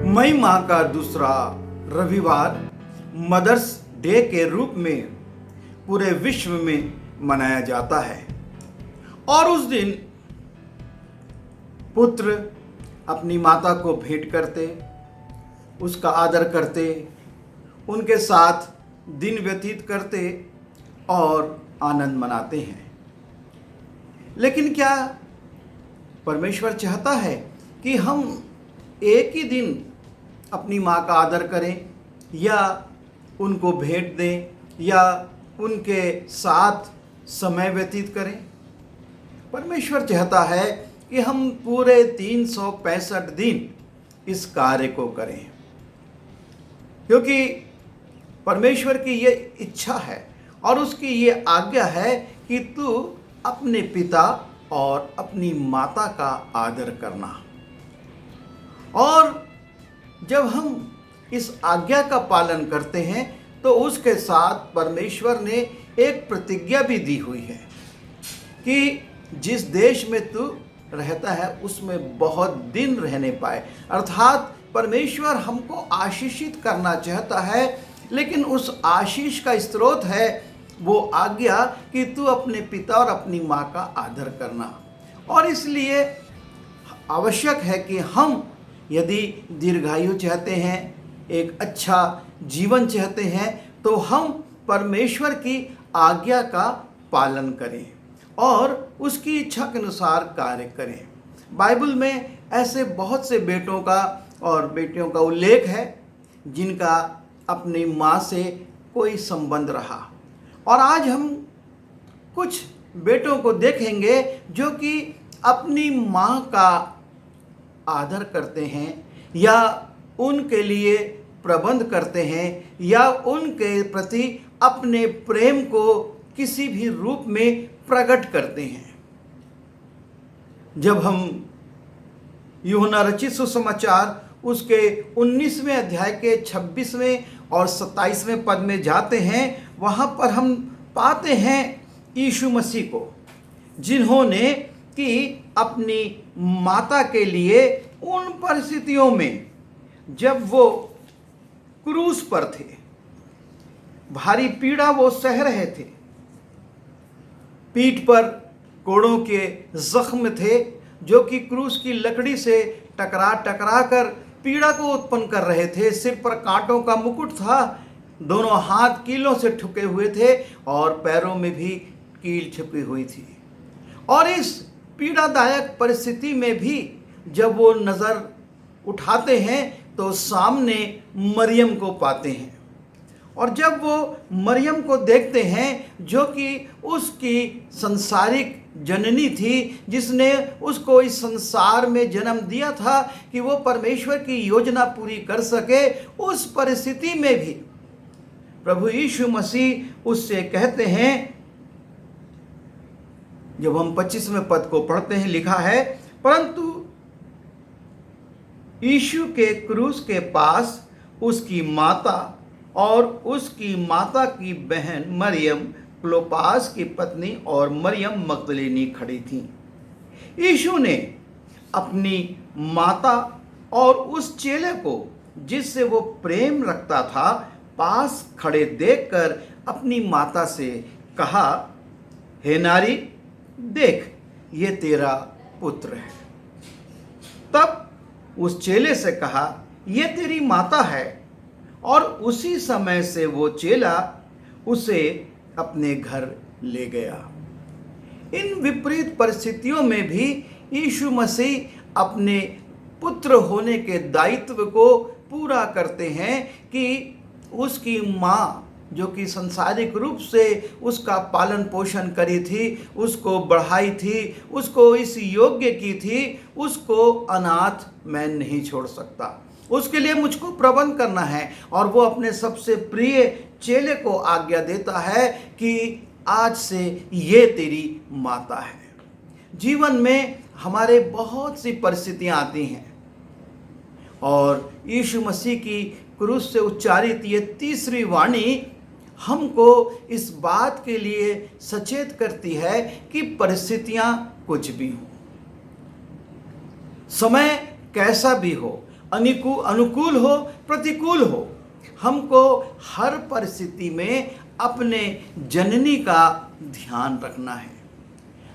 मई माह का दूसरा रविवार मदर्स डे के रूप में पूरे विश्व में मनाया जाता है और उस दिन पुत्र अपनी माता को भेंट करते, उसका आदर करते, उनके साथ दिन व्यतीत करते और आनंद मनाते हैं। लेकिन क्या परमेश्वर चाहता है कि हम एक ही दिन अपनी माँ का आदर करें या उनको भेंट दें या उनके साथ समय व्यतीत करें? परमेश्वर चाहता है कि हम पूरे 365 दिन इस कार्य को करें, क्योंकि परमेश्वर की ये इच्छा है और उसकी ये आज्ञा है कि तू अपने पिता और अपनी माता का आदर करना। और जब हम इस आज्ञा का पालन करते हैं तो उसके साथ परमेश्वर ने एक प्रतिज्ञा भी दी हुई है कि जिस देश में तू रहता है उसमें बहुत दिन रहने पाए। अर्थात परमेश्वर हमको आशीषित करना चाहता है, लेकिन उस आशीष का स्रोत है वो आज्ञा कि तू अपने पिता और अपनी माँ का आदर करना। और इसलिए आवश्यक है कि हम यदि दीर्घायु चाहते हैं, एक अच्छा जीवन चाहते हैं, तो हम परमेश्वर की आज्ञा का पालन करें और उसकी इच्छा के अनुसार कार्य करें। बाइबल में ऐसे बहुत से बेटों का और बेटियों का उल्लेख है जिनका अपनी माँ से कोई संबंध रहा, और आज हम कुछ बेटों को देखेंगे जो कि अपनी माँ का आदर करते हैं या उनके लिए प्रबंध करते हैं या उनके प्रति अपने प्रेम को किसी भी रूप में प्रकट करते हैं। जब हम यूहन्ना रचित सुसमाचार उसके 19वें अध्याय के 26वें और 27वें पद में जाते हैं, वहाँ पर हम पाते हैं यीशु मसीह को, जिन्होंने कि अपनी माता के लिए उन परिस्थितियों में जब वो क्रूस पर थे, भारी पीड़ा वो सह रहे थे, पीठ पर कोड़ों के जख्म थे जो कि क्रूस की लकड़ी से टकरा टकरा कर पीड़ा को उत्पन्न कर रहे थे। सिर पर कांटों का मुकुट था, दोनों हाथ कीलों से ठुके हुए थे और पैरों में भी कील छिपी हुई थी। और इस पीड़ादायक परिस्थिति में भी जब वो नज़र उठाते हैं तो सामने मरियम को पाते हैं, और जब वो मरियम को देखते हैं जो कि उसकी संसारिक जननी थी, जिसने उसको इस संसार में जन्म दिया था कि वो परमेश्वर की योजना पूरी कर सके, उस परिस्थिति में भी प्रभु यीशु मसीह उससे कहते हैं, जब हम 25वें पद को पढ़ते हैं, लिखा है, परंतु यीशु के क्रूस के पास उसकी माता और उसकी माता की बहन मरियम, क्लोपास की पत्नी और मरियम मगदलीनी खड़ी थीं। यीशु ने अपनी माता और उस चेले को जिससे वो प्रेम रखता था पास खड़े देखकर अपनी माता से कहा, हे नारी, देख ये तेरा पुत्र है। तब उस चेले से कहा, ये तेरी माता है। और उसी समय से वो चेला उसे अपने घर ले गया। इन विपरीत परिस्थितियों में भी यीशु मसीह अपने पुत्र होने के दायित्व को पूरा करते हैं कि उसकी माँ जो कि सांसारिक रूप से उसका पालन पोषण करी थी, उसको बढ़ाई थी, उसको इस योग्य की थी, उसको अनाथ मैं नहीं छोड़ सकता, उसके लिए मुझको प्रबंध करना है। और वो अपने सबसे प्रिय चेले को आज्ञा देता है कि आज से ये तेरी माता है। जीवन में हमारे बहुत सी परिस्थितियां आती हैं और यीशु मसीह की क्रूस से उच्चारित ये तीसरी वाणी हमको इस बात के लिए सचेत करती है कि परिस्थितियां कुछ भी हो, समय कैसा भी हो, अनुकूल हो, प्रतिकूल हो, हमको हर परिस्थिति में अपने जननी का ध्यान रखना है।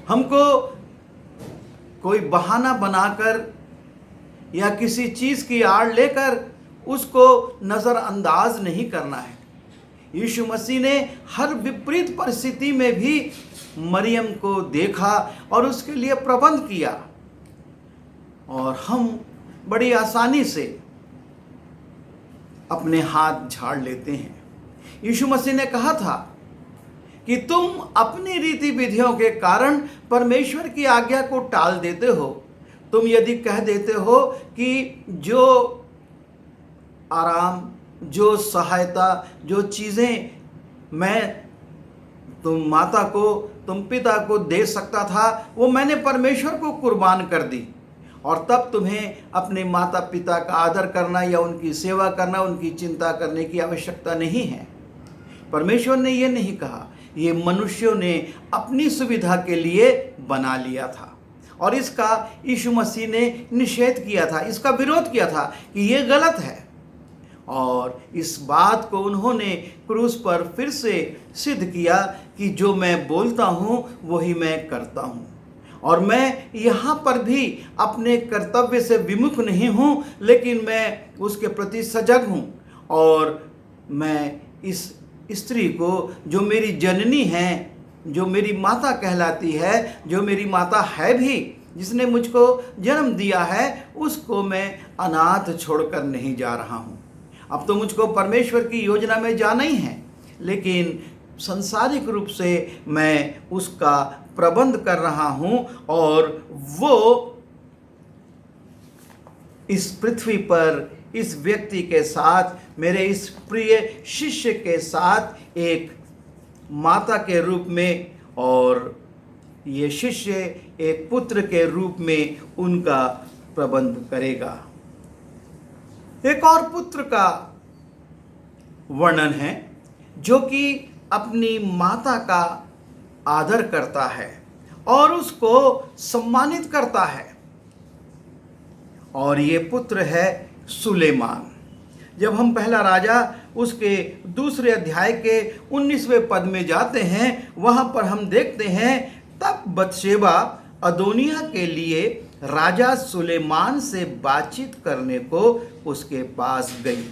हमको कोई बहाना बनाकर या किसी चीज़ की आड़ लेकर उसको नज़रअंदाज नहीं करना है। यीशु मसीह ने हर विपरीत परिस्थिति में भी मरियम को देखा और उसके लिए प्रबंध किया, और हम बड़ी आसानी से अपने हाथ झाड़ लेते हैं। यीशु मसीह ने कहा था कि तुम अपनी रीति विधियों के कारण परमेश्वर की आज्ञा को टाल देते हो। तुम यदि कह देते हो कि जो आराम, जो सहायता, जो चीज़ें मैं तुम पिता को दे सकता था, वो मैंने परमेश्वर को कुर्बान कर दी, और तब तुम्हें अपने माता पिता का आदर करना या उनकी सेवा करना, उनकी चिंता करने की आवश्यकता नहीं है। परमेश्वर ने ये नहीं कहा, ये मनुष्यों ने अपनी सुविधा के लिए बना लिया था, और इसका यीशु मसीह ने निषेध किया था, इसका विरोध किया था कि ये गलत है। और इस बात को उन्होंने क्रूस पर फिर से सिद्ध किया कि जो मैं बोलता हूँ वही मैं करता हूँ, और मैं यहाँ पर भी अपने कर्तव्य से विमुख नहीं हूँ, लेकिन मैं उसके प्रति सजग हूँ। और मैं इस स्त्री को, जो मेरी जननी है, जो मेरी माता कहलाती है, जो मेरी माता है भी, जिसने मुझको जन्म दिया है, उसको मैं अनाथ छोड़कर नहीं जा रहा हूँ। अब तो मुझको परमेश्वर की योजना में जाना ही है, लेकिन सांसारिक रूप से मैं उसका प्रबंध कर रहा हूँ, और वो इस पृथ्वी पर इस व्यक्ति के साथ, मेरे इस प्रिय शिष्य के साथ एक माता के रूप में, और ये शिष्य एक पुत्र के रूप में उनका प्रबंध करेगा। एक और पुत्र का वर्णन है जो कि अपनी माता का आदर करता है और उसको सम्मानित करता है, और ये पुत्र है सुलेमान। जब हम पहला राजा उसके दूसरे अध्याय के 19वें पद में जाते हैं, वहाँ पर हम देखते हैं, तब बतशेबा अदोनिया के लिए राजा सुलेमान से बातचीत करने को उसके पास गई,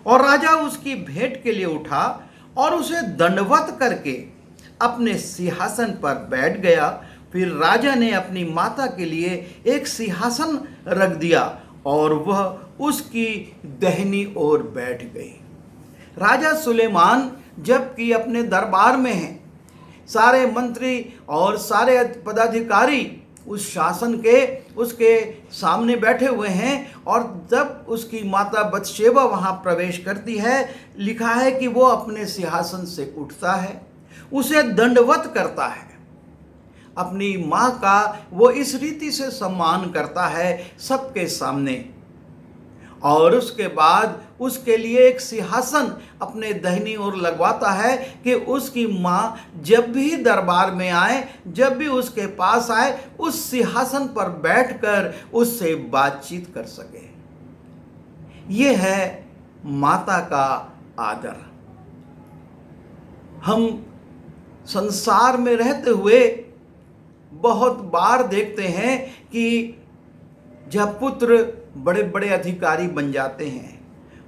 और राजा उसकी भेंट के लिए उठा और उसे दंडवत करके अपने सिंहासन पर बैठ गया। फिर राजा ने अपनी माता के लिए एक सिंहासन रख दिया और वह उसकी दाहिनी ओर बैठ गई। राजा सुलेमान जबकि अपने दरबार में हैं, सारे मंत्री और सारे पदाधिकारी उस शासन के उसके सामने बैठे हुए हैं, और जब उसकी माता बतशेबा वहाँ प्रवेश करती है, लिखा है कि वो अपने सिंहासन से उठता है, उसे दंडवत करता है। अपनी माँ का वो इस रीति से सम्मान करता है सबके सामने, और उसके बाद उसके लिए एक सिंहासन अपने दाहिनी ओर लगवाता है कि उसकी माँ जब भी दरबार में आए, जब भी उसके पास आए, उस सिंहासन पर बैठकर उससे बातचीत कर सके। ये है माता का आदर। हम संसार में रहते हुए बहुत बार देखते हैं कि जब पुत्र बड़े बड़े अधिकारी बन जाते हैं,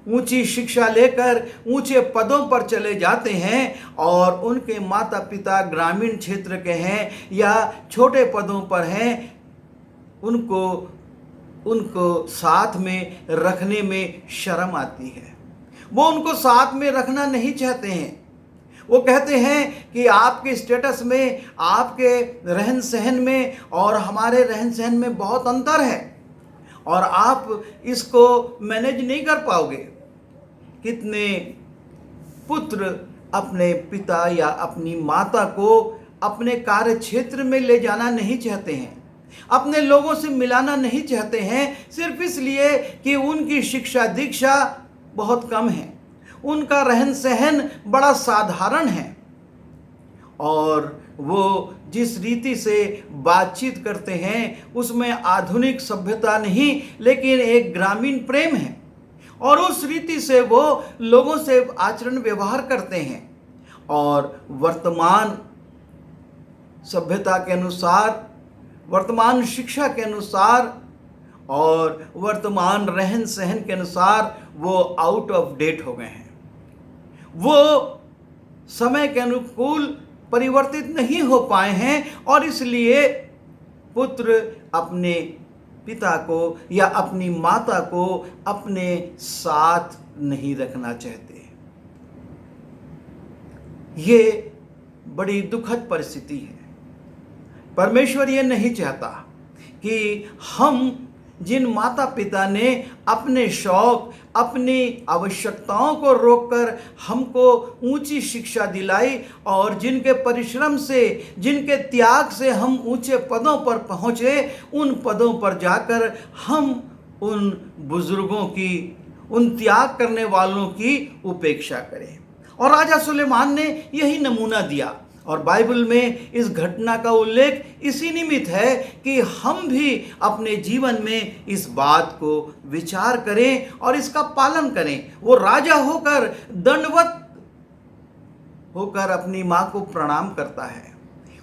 ऊंची शिक्षा लेकर ऊंचे पदों पर चले जाते हैं, और उनके माता पिता ग्रामीण क्षेत्र के हैं या छोटे पदों पर हैं, उनको साथ में रखने में शर्म आती है। वो उनको साथ में रखना नहीं चाहते हैं। वो कहते हैं कि आपके स्टेटस में, आपके रहन सहन में और हमारे रहन सहन में बहुत अंतर है, और आप इसको मैनेज नहीं कर पाओगे। कितने पुत्र अपने पिता या अपनी माता को अपने कार्य क्षेत्र में ले जाना नहीं चाहते हैं, अपने लोगों से मिलाना नहीं चाहते हैं, सिर्फ इसलिए कि उनकी शिक्षा दीक्षा बहुत कम है, उनका रहन सहन बड़ा साधारण है, और वो जिस रीति से बातचीत करते हैं उसमें आधुनिक सभ्यता नहीं, लेकिन एक ग्रामीण प्रेम है। और उस रीति से वो लोगों से आचरण व्यवहार करते हैं। और वर्तमान सभ्यता के अनुसार, वर्तमान शिक्षा के अनुसार और वर्तमान रहन सहन के अनुसार वो आउट ऑफ डेट हो गए हैं। वो समय के अनुकूल परिवर्तित नहीं हो पाए हैं और इसलिए पुत्र अपने पिता को या अपनी माता को अपने साथ नहीं रखना चाहते। ये बड़ी दुखद परिस्थिति है। परमेश्वर ये नहीं चाहता कि हम जिन माता पिता ने अपने शौक, अपनी आवश्यकताओं को रोककर हमको ऊंची शिक्षा दिलाई और जिनके परिश्रम से, जिनके त्याग से हम ऊंचे पदों पर पहुँचे, उन पदों पर जाकर हम उन बुजुर्गों की, उन त्याग करने वालों की उपेक्षा करें। और राजा सुलेमान ने यही नमूना दिया। और बाइबल में इस घटना का उल्लेख इसी निमित्त है कि हम भी अपने जीवन में इस बात को विचार करें और इसका पालन करें। वो राजा होकर, दंडवत होकर अपनी माँ को प्रणाम करता है,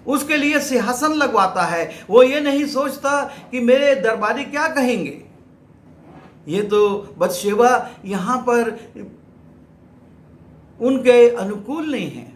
उसके लिए सिंहासन लगवाता है। वो ये नहीं सोचता कि मेरे दरबारी क्या कहेंगे। ये तो बतशेबा यहाँ पर उनके अनुकूल नहीं है,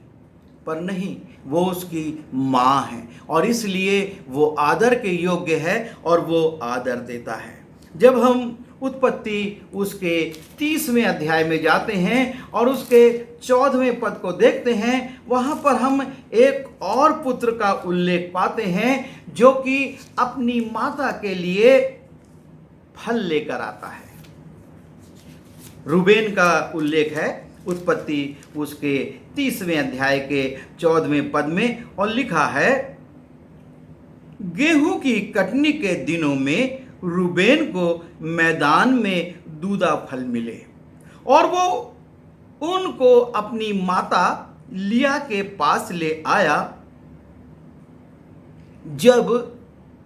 पर नहीं, वो उसकी माँ है और इसलिए वो आदर के योग्य है और वो आदर देता है। जब हम उत्पत्ति उसके 30वें अध्याय में जाते हैं और उसके 14वें पद को देखते हैं, वहाँ पर हम एक और पुत्र का उल्लेख पाते हैं जो कि अपनी माता के लिए फल लेकर आता है। रूबेन का उल्लेख है उत्पत्ति उसके 30वें अध्याय के 14वें पद में, और लिखा है, गेहूं की कटनी के दिनों में रूबेन को मैदान में दूधा फल मिले और वो उनको अपनी माता लिया के पास ले आया। जब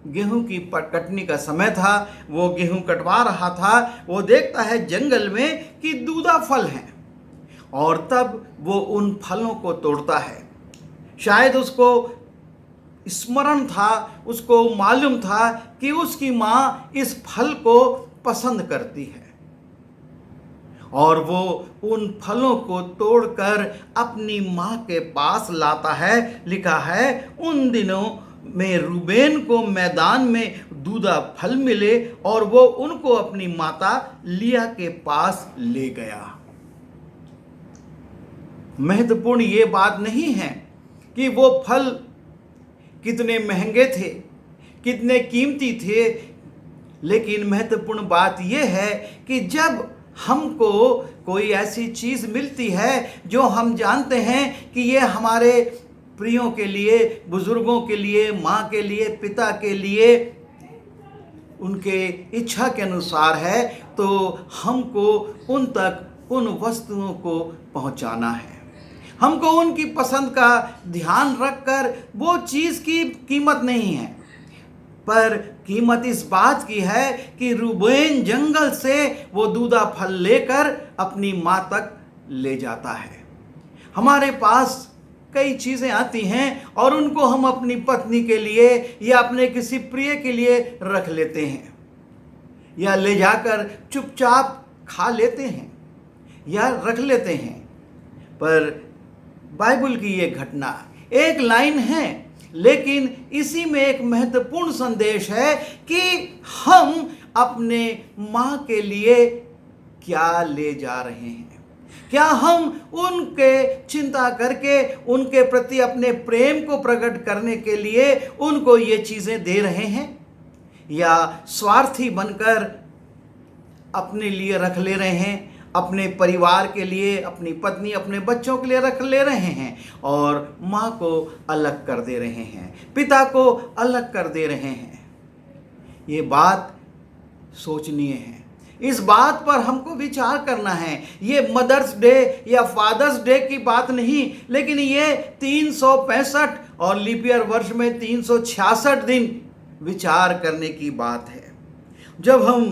गेहूं की कटनी का समय था, वो गेहूं कटवा रहा था, वो देखता है जंगल में कि दूधा फल हैं और तब वो उन फलों को तोड़ता है। शायद उसको स्मरण था, उसको मालूम था कि उसकी माँ इस फल को पसंद करती है और वो उन फलों को तोड़कर अपनी माँ के पास लाता है। लिखा है, उन दिनों में रूबेन को मैदान में दूधा फल मिले और वो उनको अपनी माता लिया के पास ले गया। महत्वपूर्ण ये बात नहीं है कि वो फल कितने महंगे थे, कितने कीमती थे, लेकिन महत्वपूर्ण बात यह है कि जब हमको कोई ऐसी चीज़ मिलती है जो हम जानते हैं कि ये हमारे प्रियों के लिए, बुजुर्गों के लिए, माँ के लिए, पिता के लिए उनके इच्छा के अनुसार है, तो हमको उन तक उन वस्तुओं को पहुँचाना है। हमको उनकी पसंद का ध्यान रखकर, वो चीज़ की कीमत नहीं है, पर कीमत इस बात की है कि रूबेन जंगल से वो दूधा फल लेकर अपनी माँ तक ले जाता है। हमारे पास कई चीज़ें आती हैं और उनको हम अपनी पत्नी के लिए या अपने किसी प्रिय के लिए रख लेते हैं या ले जाकर चुपचाप खा लेते हैं या रख लेते हैं। पर बाइबल की ये घटना एक लाइन है, लेकिन इसी में एक महत्वपूर्ण संदेश है कि हम अपने माँ के लिए क्या ले जा रहे हैं। क्या हम उनके चिंता करके उनके प्रति अपने प्रेम को प्रकट करने के लिए उनको ये चीज़ें दे रहे हैं, या स्वार्थी बनकर अपने लिए रख ले रहे हैं, अपने परिवार के लिए, अपनी पत्नी, अपने बच्चों के लिए रख ले रहे हैं और माँ को अलग कर दे रहे हैं, पिता को अलग कर दे रहे हैं। ये बात सोचनीय है, इस बात पर हमको विचार करना है। ये मदर्स डे या फादर्स डे की बात नहीं, लेकिन ये 365 और लीप ईयर वर्ष में 366 दिन विचार करने की बात है। जब हम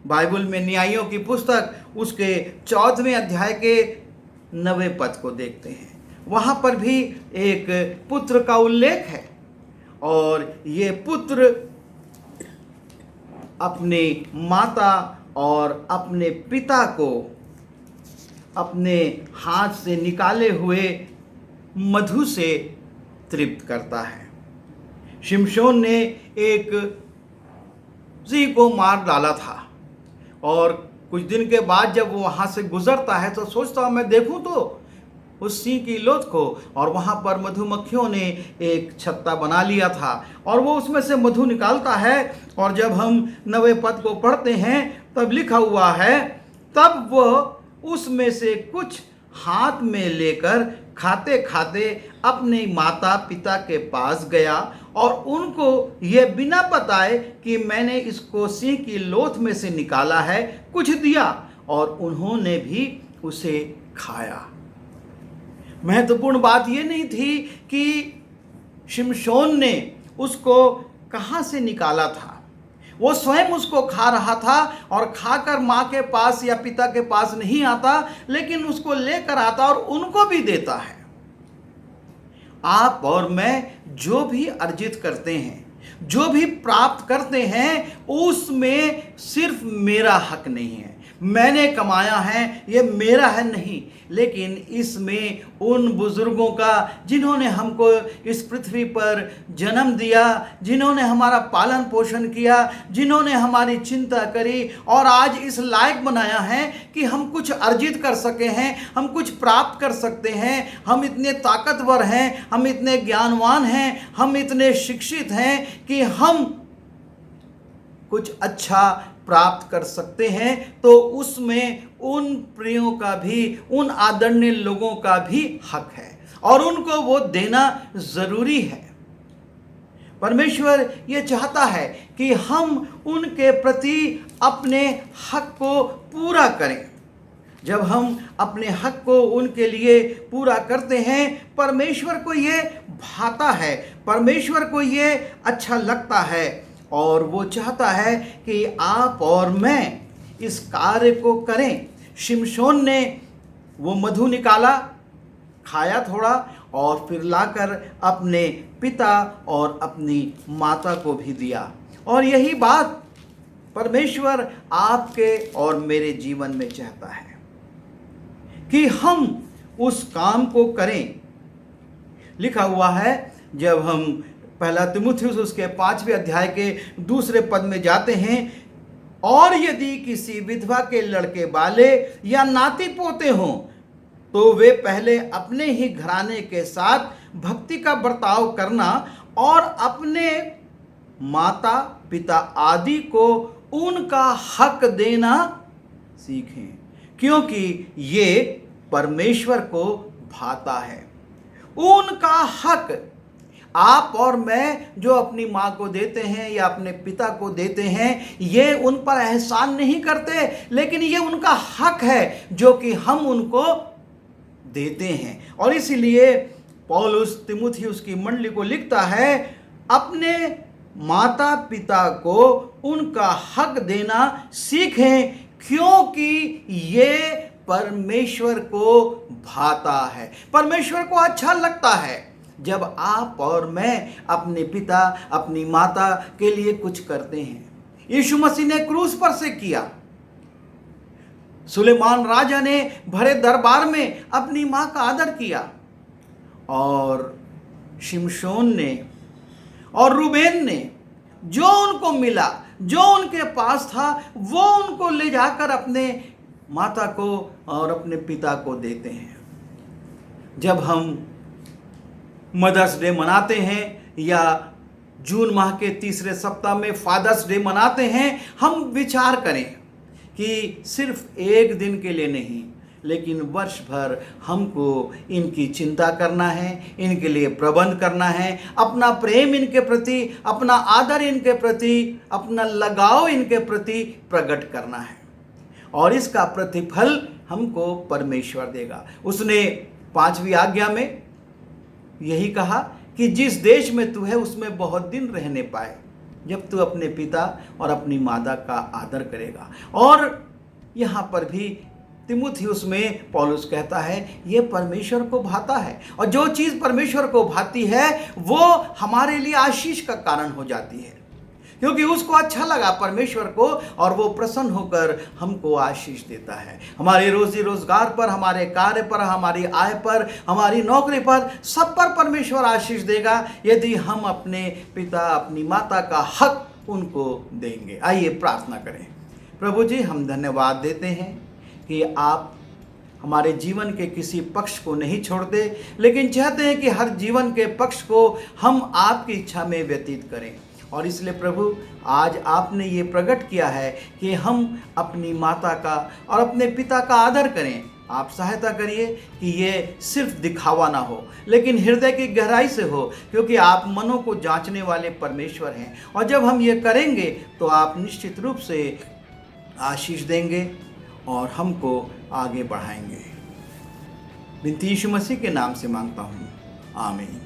बाइबल में न्यायों की पुस्तक उसके 14वें अध्याय के 9वें पद को देखते हैं, वहाँ पर भी एक पुत्र का उल्लेख है और ये पुत्र अपने माता और अपने पिता को अपने हाथ से निकाले हुए मधु से तृप्त करता है। शिमशोन ने एक सिंह को मार डाला था और कुछ दिन के बाद जब वो वहाँ से गुजरता है तो सोचता हूँ मैं देखूँ तो उस सिंह की लोथ को, और वहाँ पर मधुमक्खियों ने एक छत्ता बना लिया था और वो उसमें से मधु निकालता है। और जब हम 9वें पद को पढ़ते हैं तब लिखा हुआ है, तब वह उसमें से कुछ हाथ में लेकर खाते खाते अपने माता पिता के पास गया और उनको ये बिना बताए कि मैंने इसको सिंह की लोथ में से निकाला है कुछ दिया, और उन्होंने भी उसे खाया। महत्वपूर्ण बात ये नहीं थी कि शिमशोन ने उसको कहाँ से निकाला था, वो स्वयं उसको खा रहा था और खाकर माँ के पास या पिता के पास नहीं आता, लेकिन उसको लेकर आता और उनको भी देता है। आप और मैं जो भी अर्जित करते हैं, जो भी प्राप्त करते हैं, उसमें सिर्फ मेरा हक नहीं है, मैंने कमाया है ये मेरा है नहीं, लेकिन इसमें उन बुजुर्गों का जिन्होंने हमको इस पृथ्वी पर जन्म दिया, जिन्होंने हमारा पालन पोषण किया, जिन्होंने हमारी चिंता करी और आज इस लायक बनाया है कि हम कुछ अर्जित कर सके हैं, हम कुछ प्राप्त कर सकते हैं, हम इतने ताकतवर हैं, हम इतने ज्ञानवान हैं, हम इतने शिक्षित हैं कि हम कुछ अच्छा प्राप्त कर सकते हैं, तो उसमें उन प्रियों का भी, उन आदरणीय लोगों का भी हक है और उनको वो देना ज़रूरी है। परमेश्वर ये चाहता है कि हम उनके प्रति अपने हक को पूरा करें। जब हम अपने हक को उनके लिए पूरा करते हैं, परमेश्वर को ये भाता है, परमेश्वर को ये अच्छा लगता है और वो चाहता है कि आप और मैं इस कार्य को करें। शिमशोन ने वो मधु निकाला, खाया थोड़ा और फिर लाकर अपने पिता और अपनी माता को भी दिया। और यही बात परमेश्वर आपके और मेरे जीवन में चाहता है कि हम उस काम को करें। लिखा हुआ है, जब हम पहला तीमुथियुस उसके 5वें अध्याय के 2 पद में जाते हैं, और यदि किसी विधवा के लड़के बाले या नाती पोते हों तो वे पहले अपने ही घराने के साथ भक्ति का बर्ताव करना और अपने माता पिता आदि को उनका हक देना सीखें, क्योंकि ये परमेश्वर को भाता है। उनका हक, आप और मैं जो अपनी माँ को देते हैं या अपने पिता को देते हैं, ये उन पर एहसान नहीं करते, लेकिन ये उनका हक है जो कि हम उनको देते हैं। और इसीलिए पौलुस तीमुथियुस की मंडली को लिखता है, अपने माता पिता को उनका हक देना सीखें, क्योंकि ये परमेश्वर को भाता है। परमेश्वर को अच्छा लगता है जब आप और मैं अपने पिता अपनी माता के लिए कुछ करते हैं। यीशु मसीह ने क्रूस पर से किया, सुलेमान राजा ने भरे दरबार में अपनी मां का आदर किया, और शिमशोन ने और रूबेन ने जो उनको मिला, जो उनके पास था, वो उनको ले जाकर अपने माता को और अपने पिता को देते हैं। जब हम मदर्स डे मनाते हैं या जून माह के 3 सप्ताह में फादर्स डे मनाते हैं, हम विचार करें कि सिर्फ एक दिन के लिए नहीं, लेकिन वर्ष भर हमको इनकी चिंता करना है, इनके लिए प्रबंध करना है, अपना प्रेम इनके प्रति, अपना आदर इनके प्रति, अपना लगाव इनके प्रति प्रकट करना है, और इसका प्रतिफल हमको परमेश्वर देगा। उसने 5वीं आज्ञा में यही कहा कि जिस देश में तू है उसमें बहुत दिन रहने पाए, जब तू अपने पिता और अपनी माता का आदर करेगा। और यहाँ पर भी तीमुथियुस में पौलुस कहता है ये परमेश्वर को भाता है, और जो चीज़ परमेश्वर को भाती है वो हमारे लिए आशीष का कारण हो जाती है, क्योंकि उसको अच्छा लगा परमेश्वर को, और वो प्रसन्न होकर हमको आशीष देता है। हमारे रोजी रोजगार पर, हमारे कार्य पर, हमारी आय पर, हमारी नौकरी पर, सब पर परमेश्वर आशीष देगा यदि हम अपने पिता अपनी माता का हक उनको देंगे। आइए प्रार्थना करें। प्रभु जी, हम धन्यवाद देते हैं कि आप हमारे जीवन के किसी पक्ष को नहीं छोड़ते, लेकिन चाहते हैं कि हर जीवन के पक्ष को हम आपकी इच्छा में व्यतीत करें। और इसलिए प्रभु, आज आपने ये प्रकट किया है कि हम अपनी माता का और अपने पिता का आदर करें। आप सहायता करिए कि ये सिर्फ दिखावा ना हो, लेकिन हृदय की गहराई से हो, क्योंकि आप मनों को जांचने वाले परमेश्वर हैं। और जब हम ये करेंगे तो आप निश्चित रूप से आशीष देंगे और हमको आगे बढ़ाएंगे। बिनती यीशु मसीह के नाम से मांगता हूँ, आमीन।